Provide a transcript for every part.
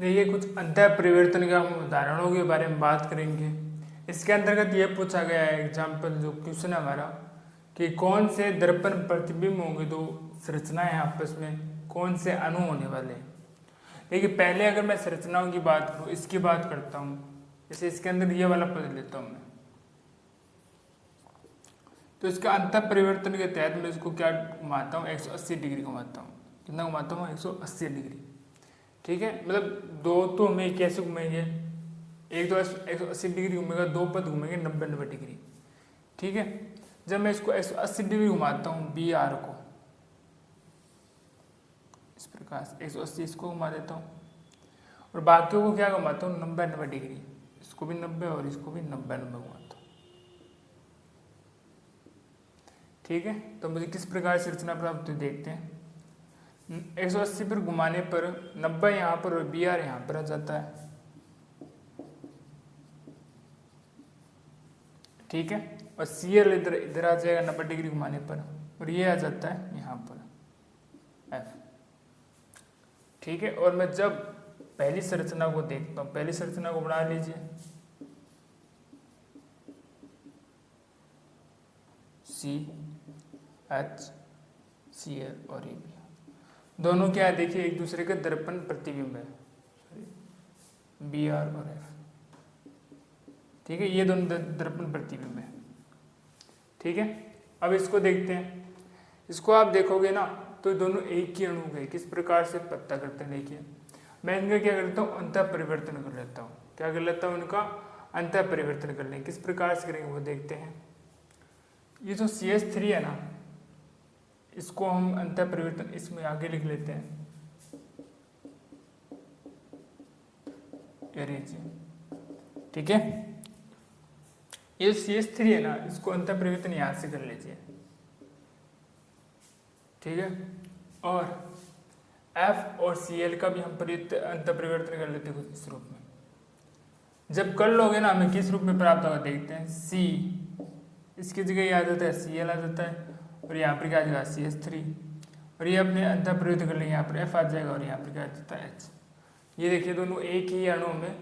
देखिए कुछ अंतः परिवर्तन का हम उदाहरणों के बारे में बात करेंगे। इसके अंतर्गत ये पूछा गया है एग्जाम्पल जो क्वेश्चन है हमारा कि कौन से दर्पण प्रतिबिंब होंगे दो संरचनाएं आपस में, कौन से अणु होने वाले हैं। देखिए पहले अगर मैं संरचनाओं की बात करूँ, इसकी बात करता हूँ, जैसे इसके अंदर ये वाला पद लेता हूँ मैं, तो इसका अंतः परिवर्तन के तहत मैं इसको क्या घुमाता हूँ, 180 डिग्री घुमाता हूँ। कितना घुमाता हूँ? 180 डिग्री। ठीक है, मतलब दो तो हमें कैसे घूमेंगे, एक तो 180 डिग्री घूमेगा, दो पद घूमेंगे 90 डिग्री। ठीक है, जब मैं इसको 180 डिग्री घुमाता हूँ बी आर को, इस प्रकार से 180 इसको घुमा देता हूँ और बाकियों को क्या घुमाता हूँ 90 डिग्री, इसको भी 90 और इसको भी 90 घुमाता हूँ। ठीक है, तो मुझे किस प्रकार से रचना प्राप्त हुई देखते हैं। 180 पर घुमाने पर 90 यहाँ पर और बी आर यहाँ पर आ जाता है। ठीक है, और सी एल इधर इधर आ जाएगा 90 डिग्री घुमाने पर, और ये आ जाता है यहाँ पर एफ। ठीक है, और मैं जब पहली संरचना को देखता हूँ, पहली संरचना को बना लीजिए, सी एच सी एल और ए बी, दोनों क्या है देखिए एक दूसरे के दर्पण प्रतिबिंब है, बी आर और एफ। ठीक है, ये दोनों दर्पण प्रतिबिंब है। ठीक है, अब इसको देखते हैं। इसको आप देखोगे ना तो दोनों एक ही अणु है, किस प्रकार से पता करते हैं। देखिए मैं इनका क्या करता हूँ, अंतः परिवर्तन कर लेता हूँ। क्या कर लेता हूँ? इनका अंतः परिवर्तन कर लेंगे। किस प्रकार से करेंगे वो देखते हैं। ये जो CH3 है ना, इसको हम अंतः परिवर्तन इसमें आगे लिख लेते हैं, ठीक है। ये CH3 है ना, इसको अंतः परिवर्तन यहाँ से कर लीजिए, ठीक है। और F और Cl का भी हम अंतः परिवर्तन कर लेते हैं इस रूप में। जब कर लोगे ना हमें किस रूप में प्राप्त होगा देखते हैं। C इसकी जगह ये आ जाता है Cl आ जाता है, और यहाँ पर क्या आ जाएगा CH3, और ये अपने अंतः परिवर्तन कर लेंगे, यहाँ पर F आ जाएगा और यहाँ पर क्या आ जाता है H। ये देखिए दोनों एक ही अणु में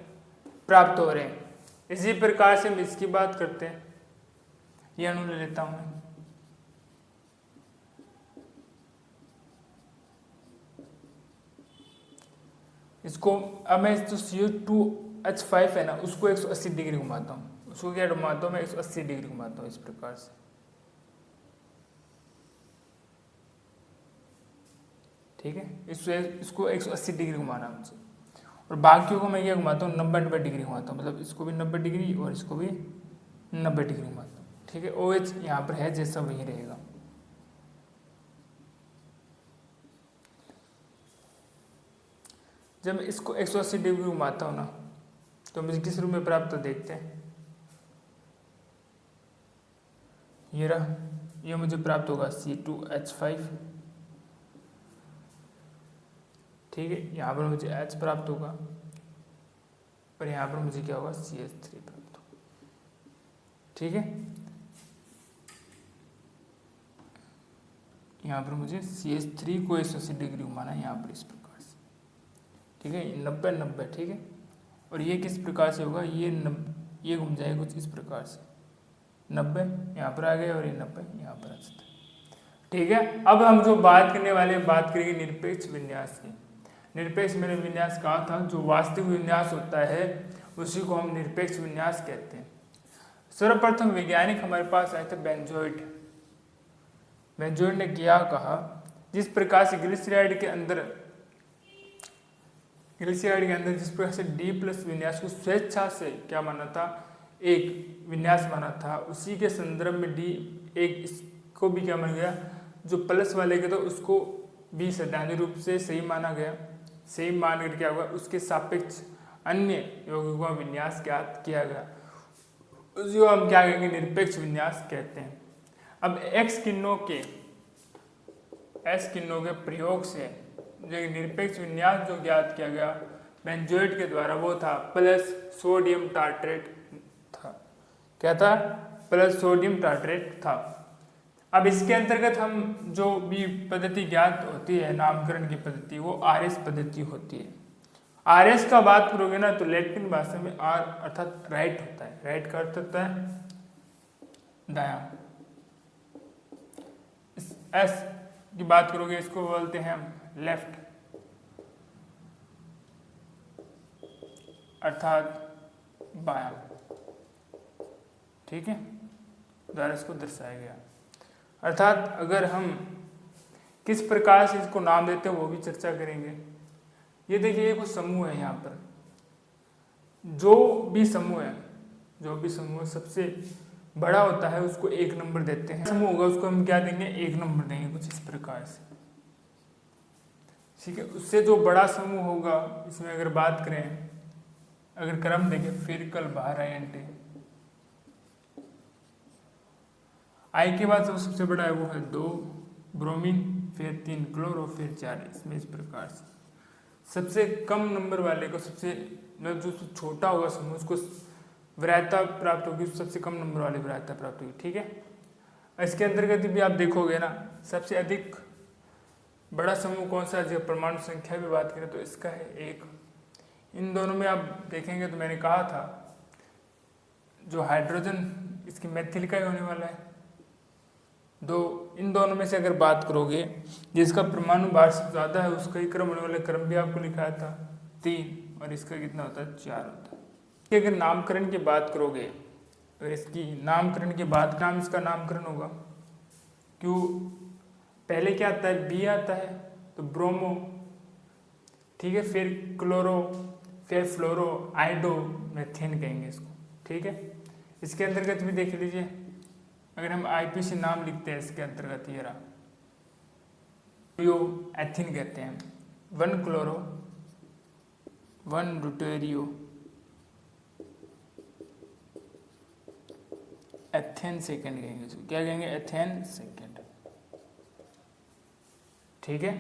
प्राप्त हो रहे हैं। इसी प्रकार से हम इसकी बात करते हैं। ये अणु ले लेता हूं मैं, इसको अब मैं जो CO2H5 है ना उसको 180 डिग्री घुमाता हूँ। उसको क्या घुमाता हूँ मैं 180 डिग्री घुमाता हूँ इस प्रकार से। ठीक है, इसको 180 डिग्री घुमाना मुझे, और बाकियों को मैं क्या घुमाता हूँ 90 डिग्री घुमाता हूँ, मतलब इसको भी 90 डिग्री और इसको भी 90 डिग्री घुमाता हूँ। ठीक है, OH यहाँ पर है जैसा वही रहेगा। जब मैं इसको 180 डिग्री घुमाता हूँ ना तो मुझे किस रूप में प्राप्त हो देखते हैं। ये रहा, ये मुझे प्राप्त होगा C2H5। ठीक है, यहाँ पर मुझे H प्राप्त होगा और यहाँ पर मुझे क्या होगा CH3 प्राप्त होगा। ठीक है, यहाँ पर मुझे CH3 को 180 डिग्री घुमाना है यहाँ पर इस प्रकार से। ठीक है, 90-90। ठीक है, और ये किस प्रकार से होगा, ये घूम जाएगा कुछ इस प्रकार से, 90 यहाँ पर आ गया और ये 90 यहाँ पर आ जाता है। ठीक है, अब हम जो बात करने वाले बात करेंगे निरपेक्ष विन्यास की। निरपेक्ष मैंने विन्यास कहा था, जो वास्तविक विन्यास होता है उसी को हम निरपेक्ष विन्यास कहते हैं। सर्वप्रथम वैज्ञानिक हमारे पास आए थे बेंजोइट। बेंजोइट ने क्या कहा, जिस प्रकार से ग्लिसराइड के अंदर जिस प्रकार से D+ विन्यास को स्वेच्छा से क्या माना था, एक विन्यास माना था, उसी के संदर्भ में D एक इसको भी क्या माना गया, जो प्लस वाले के तो उसको भी सैद्धांतिक रूप से सही माना गया। सही मान कर क्या हुआ, उसके सापेक्ष अन्य यौगिकों का विन्यास ज्ञात किया गया, उसको हम क्या कहेंगे निरपेक्ष विन्यास कहते हैं। अब S किरणों के प्रयोग से जो निरपेक्ष विन्यास जो ज्ञात किया गया बेंजोइट के द्वारा वो था प्लस सोडियम टार्ट्रेट था। क्या था? प्लस सोडियम टार्ट्रेट था। अब इसके अंतर्गत हम जो भी पद्धति ज्ञात होती है नामकरण की पद्धति, वो RS पद्धति होती है। RS का बात करोगे ना तो लैटिन भाषा में R अर्थात राइट होता है। राइट का अर्थ होता है दायां। S की बात करोगे इसको बोलते हैं हम लेफ्ट अर्थात बायां। ठीक है, द्वारा इसको दर्शाया गया। अर्थात अगर हम किस प्रकार से इसको नाम देते हैं वो भी चर्चा करेंगे। ये देखिए ये कुछ समूह है यहाँ पर। जो भी समूह सबसे बड़ा होता है उसको 1 नंबर देते हैं। समूह होगा उसको हम क्या देंगे, 1 नंबर देंगे, कुछ इस प्रकार से। ठीक है, उससे जो बड़ा समूह होगा, इसमें अगर बात करें, अगर क्रम देखें, फिर कल बाहर INT आई के बाद जो सबसे बड़ा है वो है 2 ब्रोमीन, फिर 3 क्लोरो, फिर 4। इसमें इस प्रकार से सबसे कम नंबर वाले को सबसे जो छोटा होगा समूह उसको वरीयता प्राप्त होगी, सबसे कम नंबर वाले वरीयता प्राप्त होगी। ठीक है, इसके अंतर्गत भी आप देखोगे ना सबसे अधिक बड़ा समूह कौन सा है। जब परमाणु संख्या की बात करें तो इसका है 1। इन दोनों में आप देखेंगे तो मैंने कहा था जो हाइड्रोजन इसकी मैथिल का ही होने वाला है। इन दोनों में से अगर बात करोगे जिसका परमाणु भार से ज़्यादा है उसका ही क्रम होने वाला, क्रम भी आपको लिखाया था 3, और इसका कितना होता है 4 होता है। कि अगर नामकरण की बात करोगे, अगर इसकी नामकरण की बात, नाम इसका नामकरण होगा, क्यों पहले क्या आता है, बी आता है तो ब्रोमो। ठीक है, फिर क्लोरो, फिर फ्लोरो, आइडो, मेथेन कहेंगे इसको। ठीक है, इसके अंतर्गत भी देख लीजिए, अगर हम IPC नाम लिखते हैं इसके अंतर्गत ये रहा, एथिन कहते हैं, 1 क्लोरो, 1 ड्यूटेरियो, एथेन सेकेंड कहेंगे इसको। क्या कहेंगे, एथेन सेकेंड। ठीक है,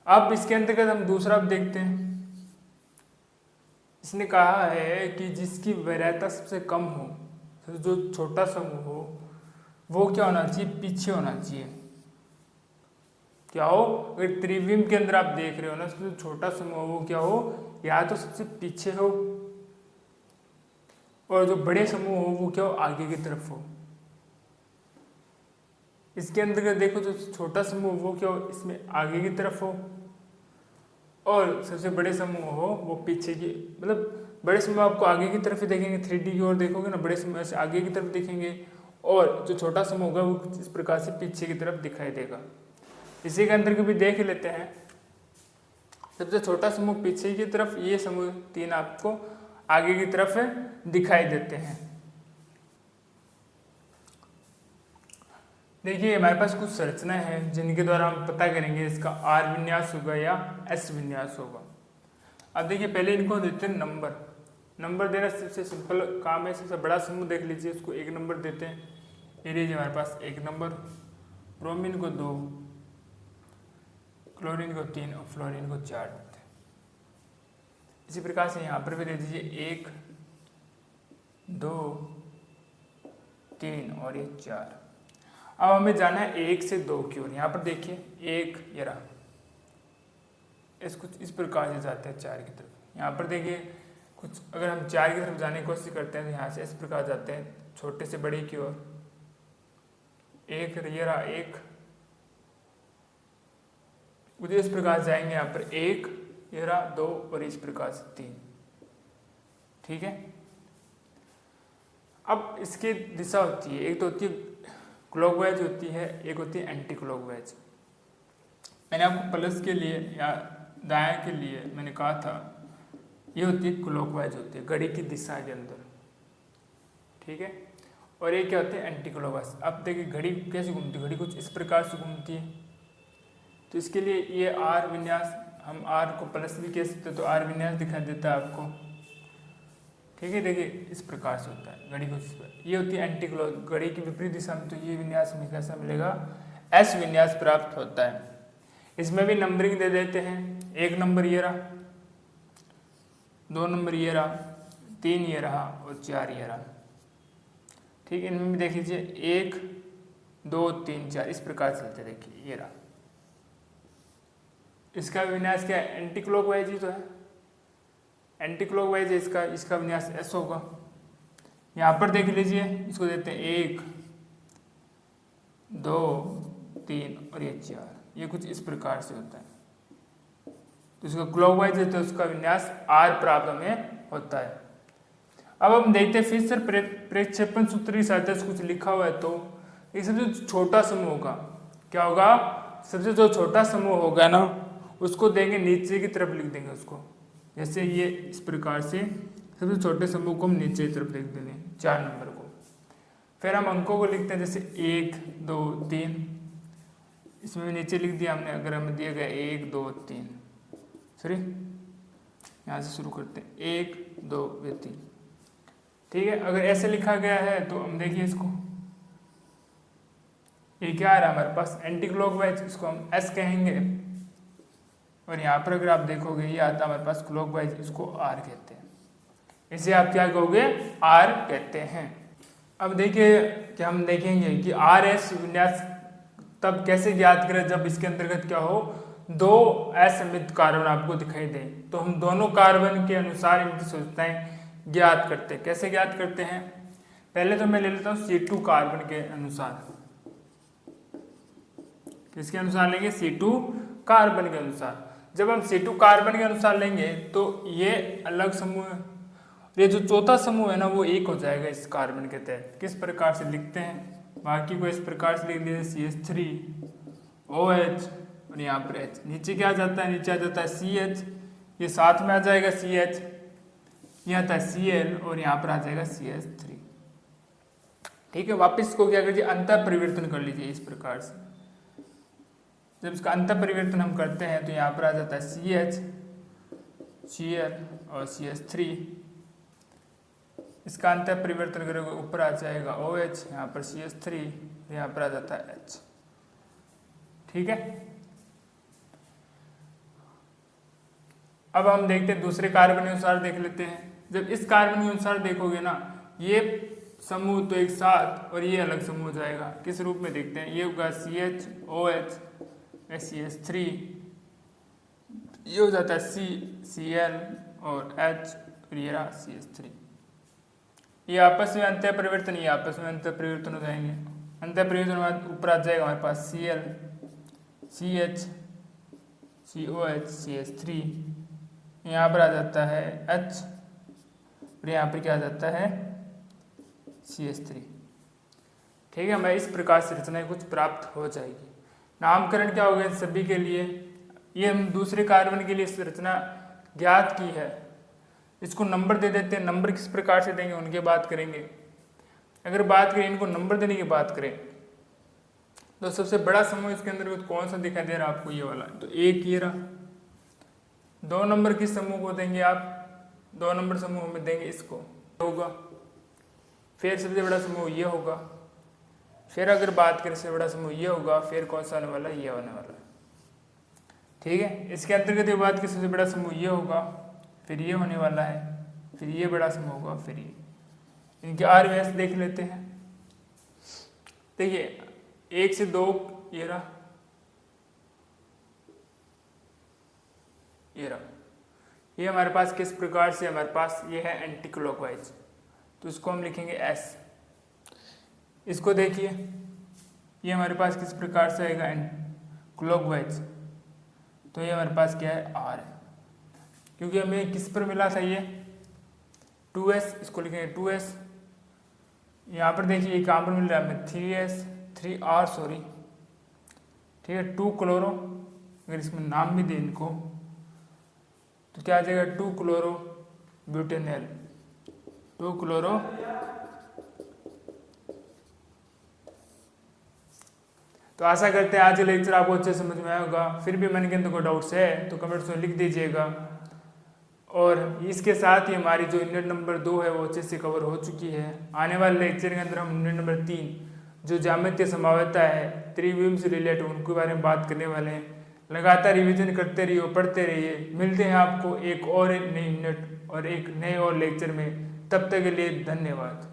अब इसके अंतर्गत हम दूसरा देखते हैं। इसने कहा है कि जिसकी वरीयता सबसे कम हो, जो छोटा समूह हो, वो क्या होना चाहिए, पीछे होना चाहिए। क्या हो, अगर त्रिविम के अंदर आप देख रहे हो ना, जो छोटा समूह हो वो क्या हो, या तो सबसे पीछे हो, और जो बड़े समूह हो वो क्या हो, आगे की तरफ हो। इसके अंदर देखो जो छोटा समूह वो क्या हो, इसमें आगे की तरफ हो, और सबसे बड़े समूह हो वो पीछे की, मतलब बड़े समूह आपको आगे की तरफ ही देखेंगे। 3D की ओर देखोगे ना, बड़े समूह से आगे की तरफ देखेंगे, और जो छोटा समूह होगा वो इस प्रकार से पीछे की तरफ दिखाई देगा। इसी के अंदर भी देख लेते हैं। सबसे छोटा समूह पीछे की तरफ, ये समूह 3 आपको आगे की तरफ दिखाई देते हैं। देखिए हमारे पास कुछ संरचनाएं हैं जिनके द्वारा हम पता करेंगे इसका R विन्यास होगा या S विन्यास होगा। अब देखिए पहले इनको देते हैं नंबर देना सबसे सिंपल काम है। सबसे बड़ा समूह देख लीजिए, उसको 1 नंबर देते हैं। ये लीजिए हमारे पास 1 नंबर, ब्रोमीन को 2, क्लोरीन को 3 और फ्लोरीन को 4 देते हैं। इसी प्रकार से यहाँ पर भी दे दीजिए 1, 2, 3 और ये 4। अब हमें जाना है 1 से 2 की ओर। यहाँ पर देखिए 1 ये रहा, कुछ इस प्रकार से जाते हैं 4 की तरफ। यहाँ पर देखिए कुछ अगर हम 4 की तरफ जाने की कोशिश करते हैं तो यहाँ से इस प्रकार जाते हैं छोटे से बड़े की ओर। 1 ये रहा 1, मुझे इस प्रकार जाएंगे यहाँ पर 1 ये रहा 2 और इस प्रकार से 3। ठीक है, अब इसकी दिशा होती है, एक तो होती है क्लॉकवाइज होती है, एक होती है एंटी क्लॉकवाइज। मैंने आपको प्लस के लिए या दाएं के लिए मैंने कहा था ये होती है क्लॉकवाइज होती है, घड़ी की दिशा के अंदर। ठीक है, और ये क्या होती है एंटी क्लॉकवाइज। अब देखिए घड़ी कैसे घूमती है, घड़ी कुछ इस प्रकार से घूमती है। तो इसके लिए ये R विन्यास, हम R को प्लस भी कह सकते हैं, तो R विन्यास दिखाई देता है आपको। ठीक है, देखिए इस प्रकार से होता है घड़ी को। ये होती है एंटी क्लॉक, घड़ी की विपरीत दिशा में, तो ये विन्यास में कैसा मिलेगा, S विन्यास प्राप्त होता है। इसमें भी नंबरिंग दे देते हैं। 1 नंबर ये रहा, 2 नंबर ये रहा, 3 ये रहा और 4 ये रहा। ठीक है, इनमें भी देख लीजिए 1, 2, 3, 4 इस प्रकार चलते। देखिए ये रहा, इसका विन्यास क्या है, एंटी क्लॉकवाइज ही तो है। एंटी क्लॉकवाइज है इसका विन्यास S होगा। यहाँ पर देख लीजिए, इसको देते हैं 1 2 3 और ये 4, ये कुछ इस प्रकार से होता है। तो इसका क्लॉकवाइज है तो उसका विन्यास R प्राप्त हमें होता है। अब हम देखते हैं फिशर प्रक्षेपण सूत्र की सहायता से कुछ लिखा हुआ है, तो ये सबसे छोटा समूह होगा, क्या होगा, सबसे जो छोटा समूह होगा ना उसको देंगे नीचे की तरफ लिख देंगे उसको, जैसे ये इस प्रकार से सबसे छोटे समूह को हम नीचे की तरफ लिख देंगे 4 नंबर को। फिर हम अंकों को लिखते हैं, जैसे 1 2 3, इसमें भी नीचे लिख दिया हमने। अगर हमें दिया गया 1 2 3, सॉरी यहाँ से शुरू करते हैं 1 2 3, ठीक है। अगर ऐसे लिखा गया है तो हम देखिए इसको, ये क्या आ रहा है हमारे पास, एंटी क्लॉकवाइज, इसको हम S कहेंगे। और यहाँ पर अगर आप देखोगे ये आता है हमारे पास क्लॉकवाइज, इसको R कहते हैं। इसे आप क्या कहोगे, R कहते हैं। अब देखिए कि हम देखेंगे कि RS विन्यास तब कैसे ज्ञात करें जब इसके अंतर्गत क्या हो, 2 असममित कार्बन आपको दिखाई दे। तो हम दोनों कार्बन के अनुसार इनकी संरचनाएं ज्ञात करते हैं। कैसे ज्ञात करते हैं, पहले तो मैं ले लेता हूँ C2 कार्बन के अनुसार। किसके अनुसार लेंगे, C2 कार्बन के अनुसार। जब हम C2 कार्बन के अनुसार लेंगे तो ये अलग समूह है, ये जो चौथा समूह है ना वो एक हो जाएगा इस कार्बन के तहत। किस प्रकार से लिखते हैं, बाकी को इस प्रकार से लिख दीजिए CH3 OH और यहाँ पर H। नीचे क्या आ जाता है, नीचे आ जाता है CH, ये साथ में आ जाएगा CH, यहाँ आता है Cl और यहाँ पर आ जाएगा CH3, ठीक है। वापस को क्या कीजिए, अंतर परिवर्तन कर लीजिए इस प्रकार से। जब इसका अंतर परिवर्तन हम करते हैं तो यहाँ पर आ जाता है CH Cl और CH3, इसका अंतर परिवर्तन करोगे ऊपर आ जाएगा OH, यहाँ पर CH3, यहाँ पर आ जाता है H, ठीक है। अब हम देखते हैं दूसरे कार्बन के अनुसार देख लेते हैं। जब इस कार्बन के अनुसार देखोगे ना, ये समूह तो एक साथ और ये अलग समूह हो जाएगा। किस रूप में देखते हैं, ये होगा CH OH CH3, ये हो जाता है Cl और H और ये रहा CH3। ये आपस में अंतर परिवर्तन, ये आपस में अंतर परिवर्तन हो जाएंगे। अंतर परिवर्तन ऊपर आ जाएगा हमारे पास Cl CH COH CH3, यहाँ पर आ जाता है H और यहाँ पर क्या आ जाता है CH3, ठीक है। हमें इस प्रकार से रचनाएं कुछ प्राप्त हो जाएगी। नामकरण क्या होगा सभी के लिए, ये हम दूसरे कार्बन के लिए रचना ज्ञात की है, इसको नंबर दे देते हैं। नंबर किस प्रकार से देंगे उनकी बात करेंगे। अगर बात करें इनको नंबर देने की बात करें तो सबसे बड़ा समूह इसके अंदर कौन सा दिखाई दे रहा है आपको, ये वाला। तो एक ये रहा। 2 नंबर किस समूह को देंगे आप, 2 नंबर समूह में देंगे इसको, होगा। फिर सबसे बड़ा समूह ये होगा। फिर अगर बात करें सबसे बड़ा समूह ये होगा, फिर कौन सा आने वाला है, ये होने वाला है, ठीक है। इसके अंतर्गत ये बात की सबसे बड़ा समूह ये होगा, फिर ये होने वाला है, फिर ये बड़ा समूह होगा, फिर ये। इनके RVS देख लेते हैं। देखिए 1 से 2 ये रहा, ये हमारे पास किस प्रकार से, हमारे पास ये है एंटी क्लॉकवाइज, तो इसको हम लिखेंगे S। इसको देखिए ये हमारे पास किस प्रकार से आएगा क्लॉकवाइज, तो ये हमारे पास क्या है R है, क्योंकि हमें किस पर मिला था ये 2S, इसको लिखेंगे 2S। यहाँ पर देखिए एक कहाँ पर मिल रहा है हमें 3R सॉरी, ठीक है। 2 क्लोरो, अगर इसमें नाम भी दें इनको तो क्या आ जाएगा 2 क्लोरो ब्यूटेनॉल, 2 क्लोरो। तो आशा करते हैं आज का लेक्चर आपको अच्छे समझ में आया होगा। फिर भी मन के अंदर कोई डाउट्स है तो कमेंट्स में लिख दीजिएगा। और इसके साथ ही हमारी जो यूनिट नंबर 2 है वो अच्छे से कवर हो चुकी है। आने वाले लेक्चर के अंदर हम यूनिट नंबर 3 जो ज्यामितीय संभाव्यता है, त्रिविम से रिलेटेड, उनके बारे में बात करने वाले हैं। लगातार रिवीजन करते रहिए, पढ़ते रहिए। मिलते हैं आपको एक और नई यूनिट और एक नए और लेक्चर में। तब तक के लिए धन्यवाद।